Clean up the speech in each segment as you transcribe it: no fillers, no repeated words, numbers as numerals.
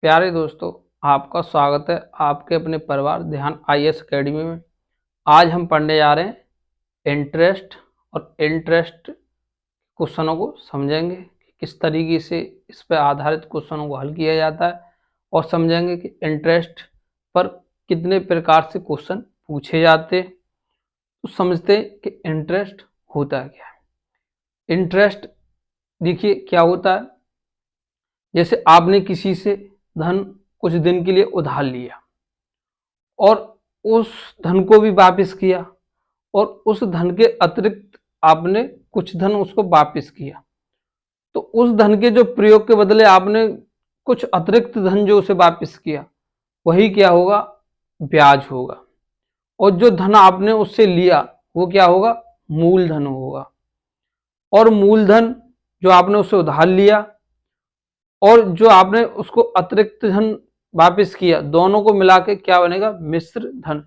प्यारे दोस्तों, आपका स्वागत है आपके अपने परिवार ध्यान आईएएस अकेडमी में। आज हम पढ़ने जा रहे हैं इंटरेस्ट और इंटरेस्ट क्वेश्चनों को समझेंगे कि किस तरीके से इस पर आधारित क्वेश्चनों को हल किया जाता है और समझेंगे कि इंटरेस्ट पर कितने प्रकार से क्वेश्चन पूछे जाते हैं। तो समझते हैं कि इंटरेस्ट होता क्या है। इंटरेस्ट देखिए क्या होता है, जैसे आपने किसी से धन कुछ दिन के लिए उधार लिया और उस धन को भी वापस किया और उस धन के अतिरिक्त आपने कुछ धन उसको वापस किया, तो उस धन के जो प्रयोग के बदले आपने कुछ अतिरिक्त धन जो उसे वापस किया वही क्या होगा, ब्याज होगा। और जो धन आपने उससे लिया वो क्या होगा, मूलधन होगा। और मूलधन जो आपने उससे उधार लिया और जो आपने उसको अतिरिक्त धन वापस किया, दोनों को मिला के क्या बनेगा, मिश्र धन,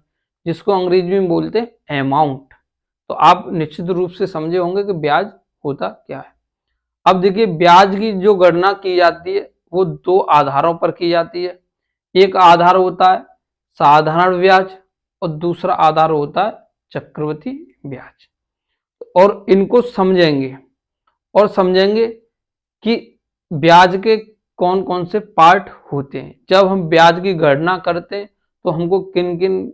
जिसको अंग्रेजी में बोलते हैं अमाउंट। तो आप निश्चित रूप से समझे होंगे कि ब्याज होता क्या है। अब देखिए ब्याज की जो गणना की जाती है वो दो आधारों पर की जाती है। एक आधार होता है साधारण ब्याज और दूसरा आधार होता है चक्रवृद्धि ब्याज। और इनको समझेंगे और समझेंगे कि ब्याज के कौन कौन से पार्ट होते हैं। जब हम ब्याज की गणना करते हैं तो हमको किन किन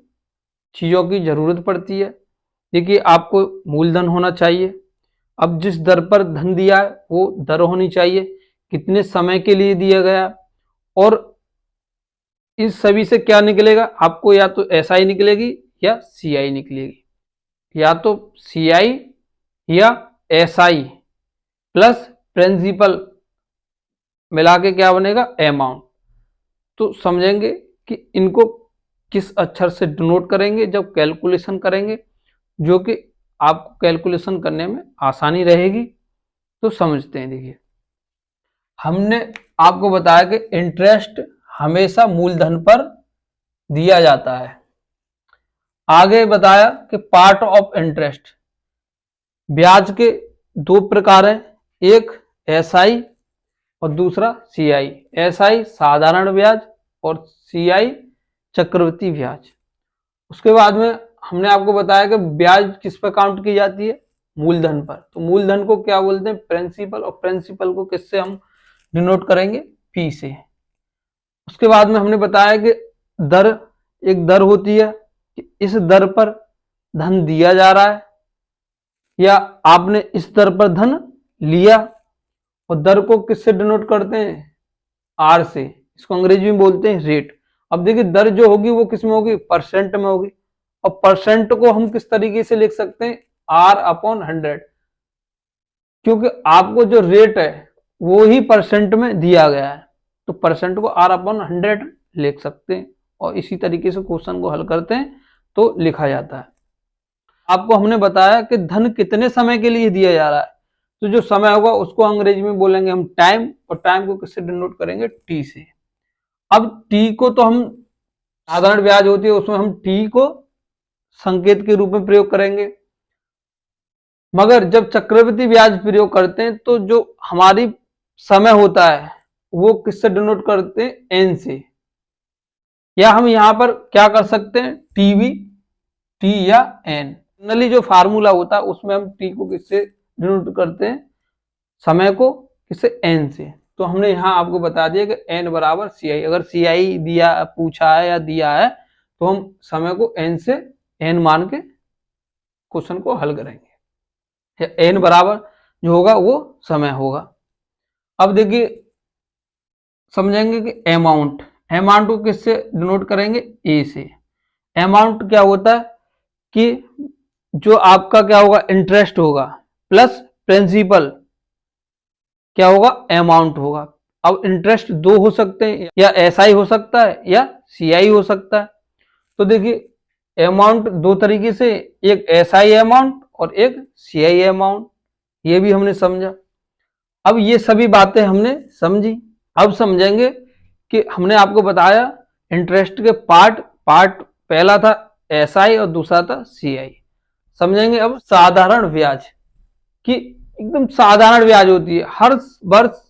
चीज़ों की ज़रूरत पड़ती है। देखिए आपको मूलधन होना चाहिए, अब जिस दर पर धन दिया है वो दर होनी चाहिए, कितने समय के लिए दिया गया, और इस सभी से क्या निकलेगा आपको, या तो एसआई निकलेगी या सीआई निकलेगी, या तो सीआई या एसआई प्लस प्रिंसिपल मिला के क्या बनेगा, अमाउंट। तो समझेंगे कि इनको किस अक्षर से डिनोट करेंगे जब कैलकुलेशन करेंगे, जो कि आपको कैलकुलेशन करने में आसानी रहेगी। तो समझते हैं। देखिए हमने आपको बताया कि इंटरेस्ट हमेशा मूलधन पर दिया जाता है। आगे बताया कि पार्ट ऑफ इंटरेस्ट, ब्याज के दो प्रकार हैं, एक एसआई और दूसरा सीआई। एसआई साधारण ब्याज और सीआई चक्रवृद्धि ब्याज। उसके बाद में हमने आपको बताया कि ब्याज किस पर काउंट की जाती है, मूलधन पर। तो मूलधन को क्या बोलते हैं, प्रिंसिपल, और प्रिंसिपल को किससे हम डिनोट करेंगे, पी से। उसके बाद में हमने बताया कि दर, एक दर होती है कि इस दर पर धन दिया जा रहा है या आपने इस दर पर धन लिया, और दर को किससे डिनोट करते हैं, आर से। इसको अंग्रेजी में बोलते हैं रेट। अब देखिए दर जो होगी वो किस में होगी, परसेंट में होगी। और परसेंट को हम किस तरीके से लिख सकते हैं, आर अपॉन 100, क्योंकि आपको जो रेट है वो ही परसेंट में दिया गया है, तो परसेंट को आर अपॉन 100 लिख सकते हैं। और इसी तरीके से क्वेश्चन को हल करते हैं तो लिखा जाता है। आपको हमने बताया कि धन कितने समय के लिए दिया जा रहा है, तो जो समय होगा उसको अंग्रेजी में बोलेंगे हम टाइम, और टाइम को किससे डिनोट करेंगे, टी से। अब टी को तो हम, साधारण ब्याज होती है उसमें हम टी को संकेत के रूप में प्रयोग करेंगे, मगर जब चक्रवृद्धि ब्याज प्रयोग करते हैं तो जो हमारी समय होता है वो किससे डिनोट करते हैं, एन से। या हम यहां पर क्या कर सकते हैं, टीवी, टी या एन। जनरली जो फार्मूला होता है उसमें हम टी को किससे डिनोट करते हैं, समय को किससे, एन से। तो हमने यहाँ आपको बता दिया कि एन बराबर सी आई। अगर सी आई दिया, पूछा है या दिया है, तो हम समय को एन से, एन मान के क्वेश्चन को हल करेंगे। एन बराबर जो होगा वो समय होगा। अब देखिए समझेंगे कि अमाउंट, अमाउंट को किससे डिनोट करेंगे, ए से। अमाउंट क्या होता है कि जो आपका क्या होगा, इंटरेस्ट होगा प्लस प्रिंसिपल क्या होगा, अमाउंट होगा। अब इंटरेस्ट दो हो सकते हैं, या एसआई हो सकता है या सीआई हो सकता है। तो देखिए अमाउंट दो तरीके से, एक एसआई अमाउंट और एक सीआई अमाउंट, ये भी हमने समझा। अब ये सभी बातें हमने समझी। अब समझेंगे कि हमने आपको बताया इंटरेस्ट के पार्ट, पहला था एसआई और दूसरा था सीआई। समझेंगे अब साधारण ब्याज की, एकदम साधारण ब्याज होती है, हर वर्ष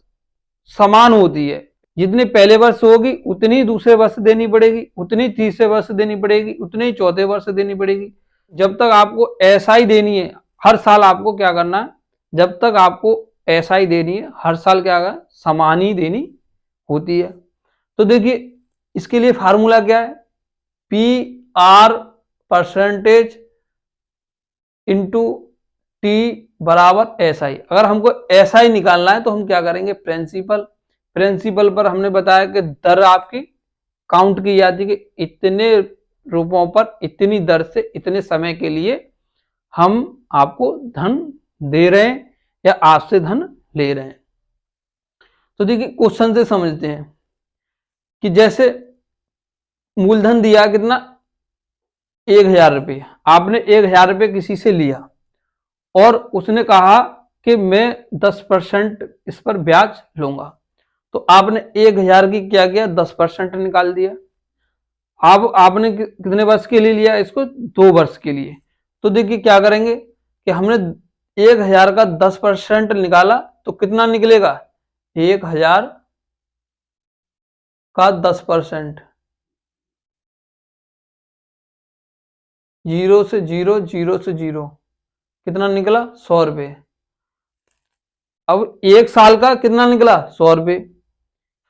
समान होती है। जितनी पहले वर्ष होगी उतनी दूसरे वर्ष देनी पड़ेगी, उतनी तीसरे वर्ष देनी पड़ेगी, उतनी चौथे वर्ष देनी पड़ेगी। जब तक आपको एसआई देनी है हर साल आपको क्या करना है, जब तक आपको एसआई देनी है हर साल क्या है, समान ही देनी होती है। तो देखिए इसके लिए फार्मूला क्या है, P R percentage into T बराबर एसआई। अगर हमको एसआई निकालना है तो हम क्या करेंगे, प्रिंसिपल पर हमने बताया कि दर आपकी काउंट की जाती है कि इतने रुपयों पर इतनी दर से इतने समय के लिए हम आपको धन दे रहे हैं या आपसे धन ले रहे हैं। तो देखिए क्वेश्चन से समझते हैं कि जैसे मूलधन दिया कितना, 1000 रुपये, आपने 1000 रुपये किसी से लिया और उसने कहा कि मैं 10% इस पर ब्याज लूंगा, तो आपने 1000 की क्या किया, 10% निकाल दिया। अब आपने कितने वर्ष के लिए लिया इसको, 2 वर्ष के लिए। तो देखिए क्या करेंगे कि हमने 1000 का 10% निकाला तो कितना निकलेगा, 1000 का 10%, 0 से 0, 0 से 0, कितना निकला, 100 रुपये। अब 1 साल का कितना निकला, 100 रुपये,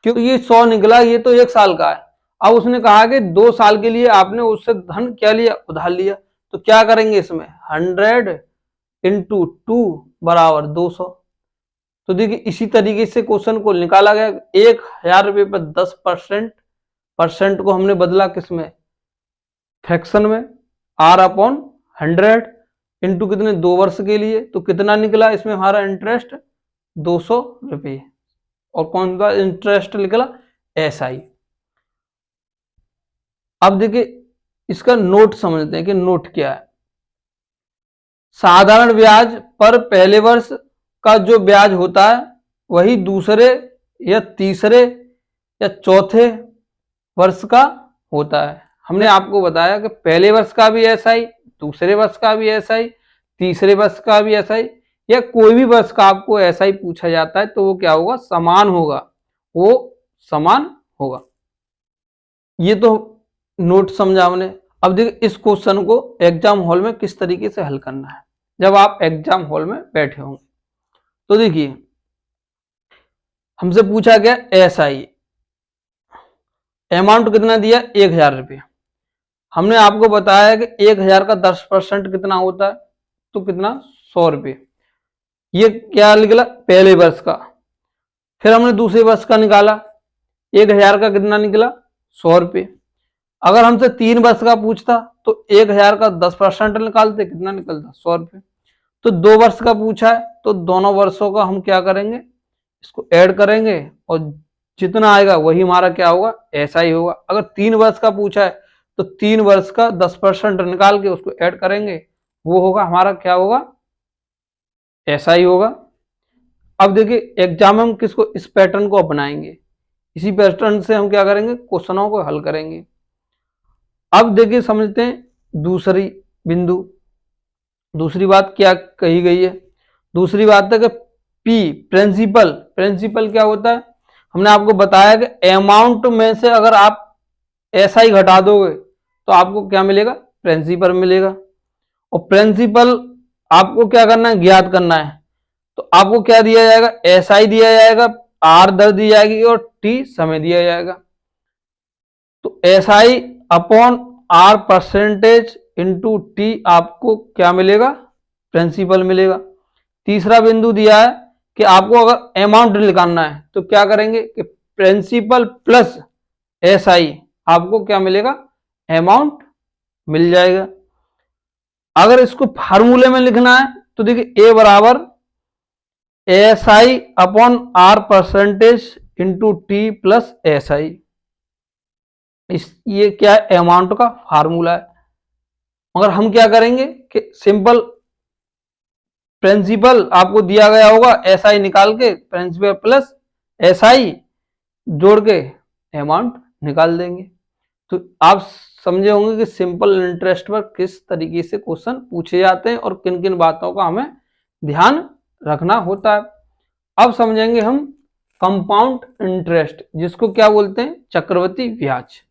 क्योंकि ये 100 निकला, ये तो 1 साल का है। अब उसने कहा कि 2 साल के लिए आपने उससे धन क्या लिया, उधार लिया, तो क्या करेंगे इसमें, 100 इंटू 2 बराबर 200। तो देखिए इसी तरीके से क्वेश्चन को निकाला गया, 1000 रुपये पर 10%, परसेंट को हमने बदला किसमें, फ्रैक्शन में, r अपॉन 100 इंटू कितने, 2 वर्ष के लिए, तो कितना निकला इसमें हमारा इंटरेस्ट, 200 रुपये। और कौन सा इंटरेस्ट निकला, एसआई। अब देखिए इसका नोट समझते हैं कि नोट क्या है। साधारण ब्याज पर पहले वर्ष का जो ब्याज होता है वही दूसरे या तीसरे या चौथे वर्ष का होता है। हमने आपको बताया कि पहले वर्ष का भी एसआई, दूसरे वर्ष का भी एसआई, तीसरे वर्ष का भी एसआई, या कोई भी वर्ष का आपको एसआई पूछा जाता है तो वो क्या होगा, समान होगा, वो समान होगा। ये तो नोट समझा हमने। अब देखिए इस क्वेश्चन को एग्जाम हॉल में किस तरीके से हल करना है, जब आप एग्जाम हॉल में बैठे होंगे। तो देखिए हमसे पूछा गया एसआई, अमाउंट कितना दिया, 1000 रुपये। हमने आपको बताया कि 1000 का 10% कितना होता है, तो कितना, 100 रुपये। ये क्या निकला, पहले वर्ष का। फिर हमने दूसरे वर्ष का निकाला, 1000 का कितना निकला, 100 रुपये। अगर हमसे 3 वर्ष का पूछता तो 1000 का 10% निकालते, कितना निकलता, 100 रुपये। तो 2 वर्ष का पूछा है तो दोनों वर्षों का हम क्या करेंगे, इसको ऐड करेंगे और जितना आएगा वही हमारा क्या होगा, ऐसा ही होगा। अगर 3 वर्ष का पूछा है तो 3 वर्ष का 10% निकाल के उसको ऐड करेंगे, वो होगा हमारा क्या होगा, ऐसा ही होगा। अब देखिए एग्जाम में हम किसको, इस पैटर्न को अपनाएंगे, इसी पैटर्न से हम क्या करेंगे, क्वेश्चनों को हल करेंगे। अब देखिए समझते हैं दूसरी बिंदु, दूसरी बात क्या कही गई है। दूसरी बात है कि पी प्रिंसिपल क्या होता है, हमने आपको बताया कि अमाउंट में से अगर आप ऐसा ही घटा दोगे तो आपको क्या मिलेगा, प्रिंसिपल मिलेगा। और प्रिंसिपल आपको क्या करना है, ज्ञात करना है। तो आपको क्या दिया जाएगा, एसआई दिया जाएगा, आर दर दी जाएगी और टी समय दिया जाएगा। तो SI upon R percentage into T आपको क्या मिलेगा, प्रिंसिपल मिलेगा। तीसरा बिंदु दिया है कि आपको अगर अमाउंट निकालना है तो क्या करेंगे कि प्रिंसिपल प्लस एसआई आपको क्या मिलेगा, अमाउंट मिल जाएगा। अगर इसको फार्मूले में लिखना है तो देखिए ए बराबर SI upon R percentage into T plus SI, ये क्या है, अमाउंट का फार्मूला है। मगर हम क्या करेंगे कि सिंपल प्रिंसिपल आपको दिया गया होगा, एसआई निकाल के प्रिंसिपल प्लस एसआई जोड़ के अमाउंट निकाल देंगे। तो आप समझे होंगे कि सिंपल इंटरेस्ट पर किस तरीके से क्वेश्चन पूछे जाते हैं और किन किन बातों का हमें ध्यान रखना होता है। अब समझेंगे हम कंपाउंड इंटरेस्ट, जिसको क्या बोलते हैं, चक्रवृद्धि ब्याज।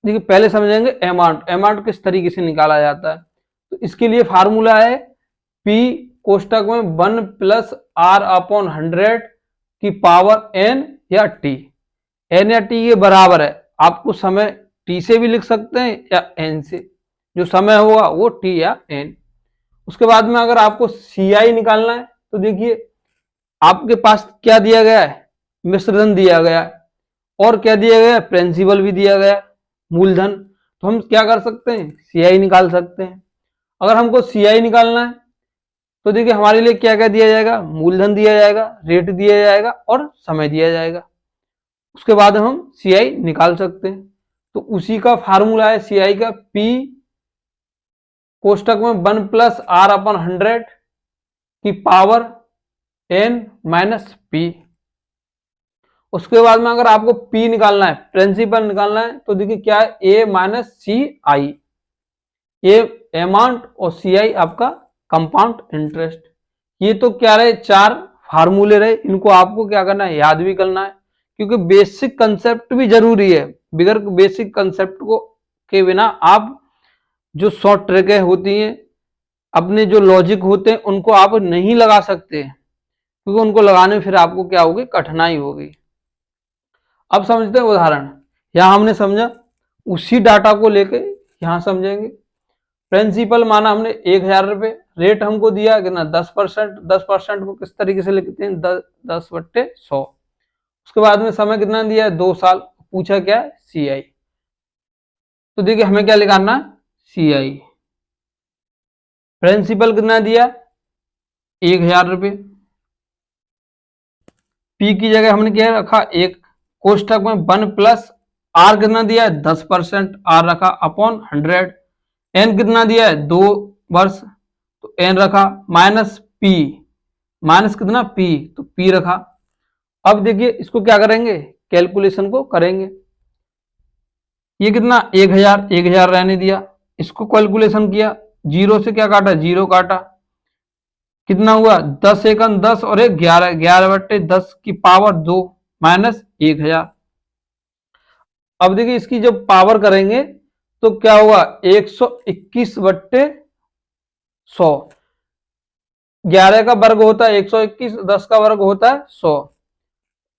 देखिए पहले समझेंगे अमाउंट। अमाउंट किस तरीके से निकाला जाता है, तो इसके लिए फार्मूला है P कोष्टक में 1 प्लस R अपॉन 100 की पावर n या t। n या t ये बराबर है, आपको समय t से भी लिख सकते हैं या n से, जो समय होगा वो t या n। उसके बाद में अगर आपको CI निकालना है तो देखिए आपके पास क्या दिया गया है, मिश्रधन दिया गया है, और क्या दिया गया है, प्रिंसिपल भी दिया गया है, मूलधन। तो हम क्या कर सकते हैं, CI निकाल सकते हैं। अगर हमको CI निकालना है तो देखिए हमारे लिए क्या क्या दिया जाएगा, मूलधन दिया जाएगा, रेट दिया जाएगा और समय दिया जाएगा। उसके बाद हम CI निकाल सकते हैं। तो उसी का फार्मूला है CI का P कोष्टक में 1 प्लस R अपन 100 की पावर n माइनस P। उसके बाद में अगर आपको P निकालना है, प्रिंसिपल निकालना है, तो देखिए क्या है, A माइनस CI। ये अमाउंट और CI आपका कंपाउंड इंटरेस्ट। ये तो क्या रहे, 4 फार्मूले रहे, इनको आपको क्या करना है, याद भी करना है, क्योंकि बेसिक कंसेप्ट भी जरूरी है। बगैर बेसिक कंसेप्ट को के बिना आप जो शॉर्ट ट्रिकें होती हैं, अपने जो लॉजिक होते हैं, उनको आप नहीं लगा सकते, क्योंकि उनको लगाने में फिर आपको क्या होगी, कठिनाई होगी। अब समझते हैं उदाहरण। यहां हमने समझा, उसी डाटा को लेके यहां समझेंगे। प्रिंसिपल माना हमने 1000 रुपए, रेट हमको दिया कितना, 10%। 10% को किस तरीके से लिखते हैं, 10/100। उसके बाद में समय कितना दिया है, 2 साल। पूछा क्या है, CI। तो देखिए हमें क्या निकालना है, CI। प्रिंसिपल कितना दिया, 1000 रुपए। P की जगह हमने क्या रखा, 1। कोष्टक में 1 प्लस R कितना दिया है, 10% R रखा अपॉन 100। n कितना दिया है, 2 वर्ष, तो n रखा, माइनस P, माइनस कितना P, तो P रखा। अब देखिए इसको क्या करेंगे, कैलकुलेशन को करेंगे। ये कितना, 1000 रहने दिया, इसको कैलकुलेशन किया, 0 से क्या काटा, 0 काटा, कितना हुआ, 10 एकम 10 और 1 11, 11/10 की पावर 2 माइनस 1000। अब देखिए इसकी जब पावर करेंगे तो क्या हुआ, 121/100। 11 का वर्ग होता है 121, 10 का वर्ग होता है 100।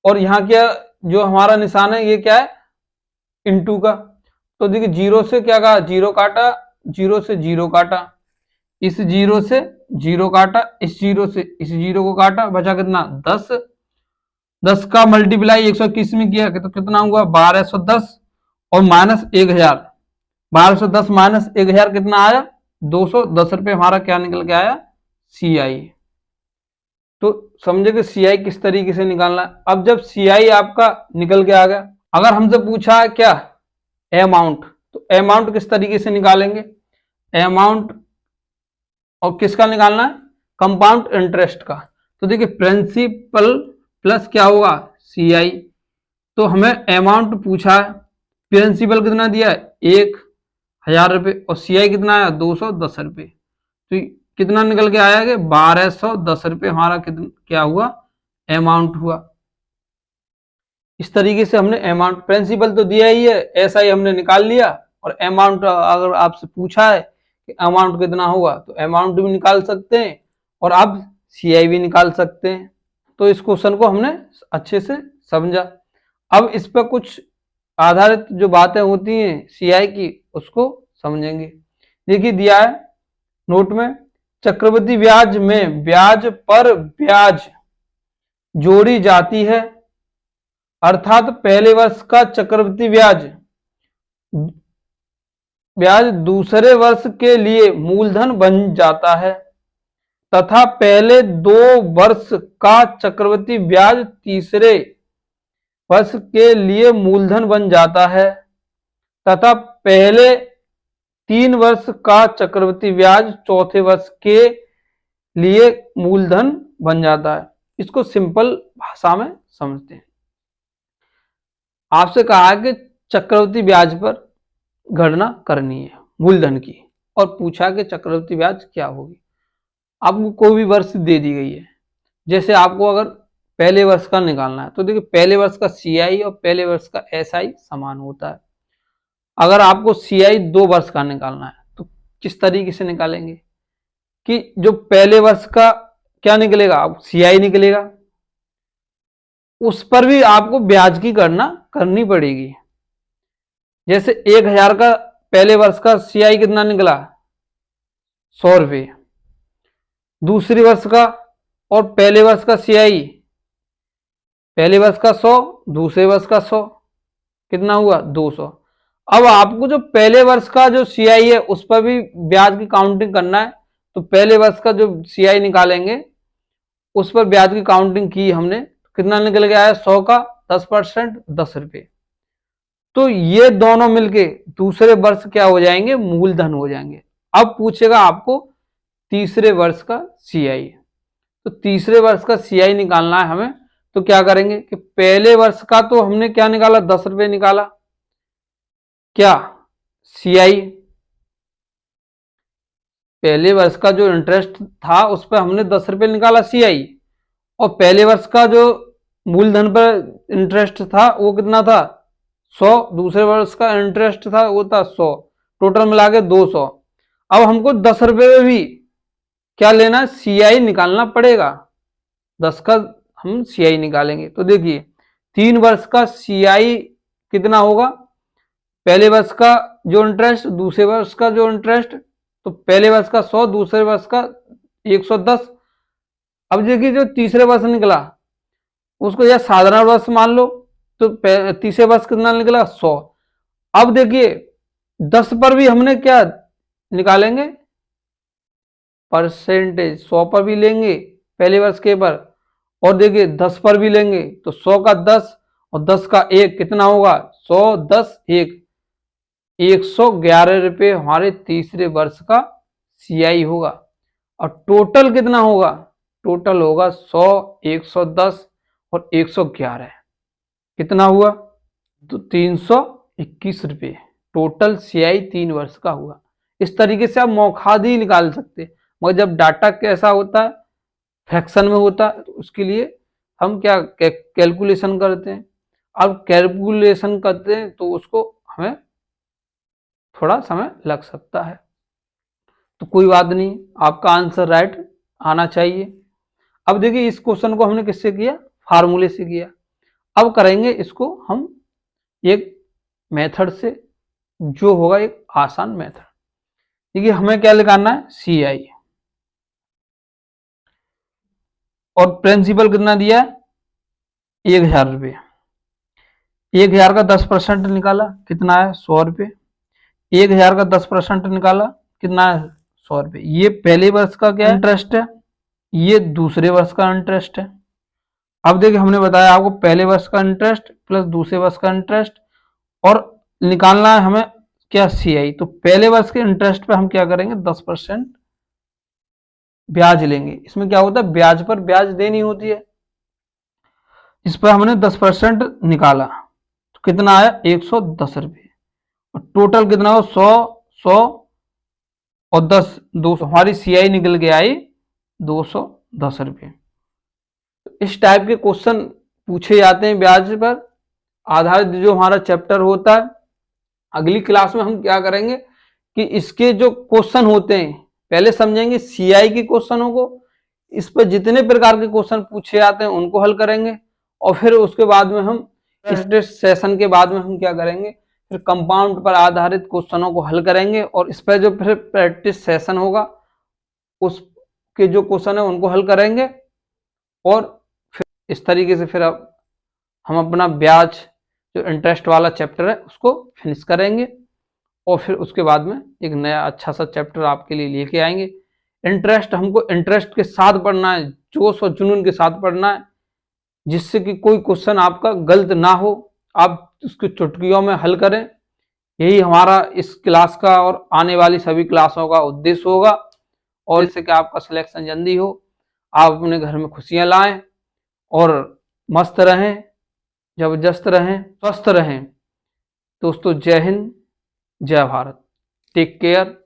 और यहाँ क्या, जो हमारा निशान है ये क्या है, इंटू का। तो देखिए 0 से क्या कहा, 0 काटा, 0 से 0 काटा, इस 0 से 0 काटा, इस 0 से इस 0 को काटा, बचा कितना, 10। 10 का मल्टीप्लाई 121 में किया तो कितना हुआ, 1210 और माइनस 1000। 1210 माइनस 1000 कितना आया, 210 रुपए हमारा क्या निकल के आया, CI। तो समझे कि CI किस तरीके से निकालना है। अब जब CI आपका निकल के आ गया, अगर हमसे पूछा है क्या, अमाउंट, तो अमाउंट किस तरीके से निकालेंगे, अमाउंट और किसका निकालना है, कंपाउंड इंटरेस्ट का। तो देखिए प्रिंसिपल प्लस क्या होगा, CI। तो हमें अमाउंट पूछा है, प्रिंसिपल कितना दिया है, 1000 रुपए, और CI कितना आया, 210 रुपए। तो कितना निकल के आया कि 1210 रुपए हमारा कितना क्या हुआ, अमाउंट हुआ। इस तरीके से हमने अमाउंट, प्रिंसिपल तो दिया ही है, ऐसा ही हमने निकाल लिया। और अमाउंट अगर आपसे पूछा है कि अमाउंट कितना होगा, तो अमाउंट भी निकाल सकते हैं और आप CI भी निकाल सकते हैं। तो इस क्वेश्चन को हमने अच्छे से समझा। अब इस पर कुछ आधारित जो बातें होती हैं CI की, उसको समझेंगे। देखिए दिया है नोट में, चक्रवृद्धि ब्याज में ब्याज पर ब्याज जोड़ी जाती है, अर्थात पहले वर्ष का चक्रवृद्धि ब्याज दूसरे वर्ष के लिए मूलधन बन जाता है, तथा पहले 2 वर्ष का चक्रवृद्धि ब्याज तीसरे वर्ष के लिए मूलधन बन जाता है, तथा पहले 3 वर्ष का चक्रवृद्धि ब्याज चौथे वर्ष के लिए मूलधन बन जाता है। इसको सिंपल भाषा में समझते हैं। आपसे कहा कि चक्रवृद्धि ब्याज पर गणना करनी है मूलधन की, और पूछा कि चक्रवृद्धि ब्याज क्या होगी। आपको कोई भी वर्ष दे दी गई है, जैसे आपको अगर पहले वर्ष का निकालना है। तो देखिए पहले वर्ष का CI और पहले वर्ष का SI समान होता है। अगर आपको CI 2 वर्ष का निकालना है तो किस तरीके से निकालेंगे कि जो पहले वर्ष का क्या निकलेगा, CI निकलेगा, उस पर भी आपको ब्याज की गणना करनी पड़ेगी। जैसे 1000 का पहले वर्ष का CI कितना निकला, 100 रुपये, दूसरी वर्ष का और पहले वर्ष का CI, पहले वर्ष का 100, दूसरे वर्ष का 100, कितना हुआ 200। अब आपको जो पहले वर्ष का जो CI है उस पर भी ब्याज की काउंटिंग करना है। तो पहले वर्ष का जो CI निकालेंगे उस पर ब्याज की काउंटिंग की हमने, कितना निकल गया है, 100 का 10%, 10 रुपये। तो ये दोनों मिलके दूसरे वर्ष क्या हो जाएंगे, मूलधन हो जाएंगे। अब पूछेगा आपको तीसरे वर्ष का CI, तो तीसरे वर्ष का CI निकालना है हमें। तो क्या करेंगे कि पहले वर्ष का तो हमने क्या निकाला, 10 रुपये निकाला, क्या CI, पहले वर्ष का जो इंटरेस्ट था उस पर हमने 10 रुपये निकाला CI, और पहले वर्ष का जो मूलधन पर इंटरेस्ट था वो कितना था, 100, दूसरे वर्ष का इंटरेस्ट था वो था 100, टोटल मिला के 200। अब हमको 10 रुपये में भी क्या लेना है, CI निकालना पड़ेगा। 10 का हम CI निकालेंगे। तो देखिए 3 वर्ष का CI कितना होगा, पहले वर्ष का जो इंटरेस्ट, दूसरे वर्ष का जो इंटरेस्ट, तो पहले वर्ष का 100, दूसरे वर्ष का 110। अब देखिए जो तीसरे वर्ष निकला उसको या साधारण वर्ष मान लो, तो तीसरे वर्ष कितना निकला, 100। अब देखिए 10 पर भी हमने क्या निकालेंगे, परसेंटेज, 100 पर भी लेंगे पहले वर्ष के पर, और देखिए 10 पर भी लेंगे, तो 100 का 10 और 10 का 1 कितना होगा, 100, 10, 1, 111 रुपये हमारे तीसरे वर्ष का CI होगा। और टोटल कितना होगा, टोटल होगा 100, 110 और 111, कितना हुआ, तो 321 रुपये टोटल CI 3 वर्ष का हुआ। इस तरीके से आप मौखादी निकाल सकते हैं, मगर जब डाटा कैसा होता है, फ्रैक्शन में होता है, तो उसके लिए हम क्या कैलकुलेशन करते हैं। अब कैलकुलेशन करते हैं तो उसको हमें थोड़ा समय लग सकता है, तो कोई बात नहीं, आपका आंसर राइट आना चाहिए। अब देखिए इस क्वेश्चन को हमने किससे किया, फार्मूले से किया। अब करेंगे इसको हम एक मेथड से, जो होगा एक आसान मेथड। देखिए हमें क्या निकालना है, CI, और प्रिंसिपल कितना दिया है, 1000 रुपये। 1000 का 10% निकाला, कितना है, 100 रुपये। 1000 का 10% निकाला, कितना है, 100 रुपये। ये पहले वर्ष का क्या इंटरेस्ट है, ये दूसरे वर्ष का इंटरेस्ट है। अब देखिए हमने बताया आपको पहले वर्ष का इंटरेस्ट प्लस दूसरे वर्ष का इंटरेस्ट, और निकालना है हमें क्या, CI। तो पहले वर्ष के इंटरेस्ट पे हम क्या करेंगे, 10% ब्याज लेंगे। इसमें क्या होता है, ब्याज पर ब्याज देनी होती है। इस पर हमने 10% निकाला, तो कितना आया, 110 रुपये, और टोटल कितना हो, 100, 100 और 10, 200, हमारी CI निकल के आई 210 रुपये। इस टाइप के क्वेश्चन पूछे जाते हैं ब्याज पर आधारित जो हमारा चैप्टर होता है। अगली क्लास में हम क्या करेंगे कि इसके जो क्वेश्चन होते हैं पहले समझेंगे, CI के क्वेश्चनों को, इस पर जितने प्रकार के क्वेश्चन पूछे जाते हैं उनको हल करेंगे, और फिर उसके बाद में हम इस सेशन के बाद में हम क्या करेंगे, फिर कंपाउंड पर आधारित क्वेश्चनों को हल करेंगे, और इस पर जो फिर प्रैक्टिस सेशन होगा उसके जो क्वेश्चन है उनको हल करेंगे, और फिर इस तरीके से फिर अब हम अपना ब्याज जो इंटरेस्ट वाला चैप्टर है उसको फिनिश करेंगे, और फिर उसके बाद में एक नया अच्छा सा चैप्टर आपके लिए लेके आएंगे। इंटरेस्ट हमको इंटरेस्ट के साथ पढ़ना है, जोश और जुनून के साथ पढ़ना है, जिससे कि कोई क्वेश्चन आपका गलत ना हो, आप उसको चुटकियों में हल करें। यही हमारा इस क्लास का और आने वाली सभी क्लासों का उद्देश्य होगा, और इससे कि आपका सिलेक्शन जल्दी हो, आप अपने घर में खुशियां लाएं और मस्त रहें, जबरदस्त रहें, स्वस्थ रहें। दोस्तों जय हिंद, जय भारत, टेक केयर।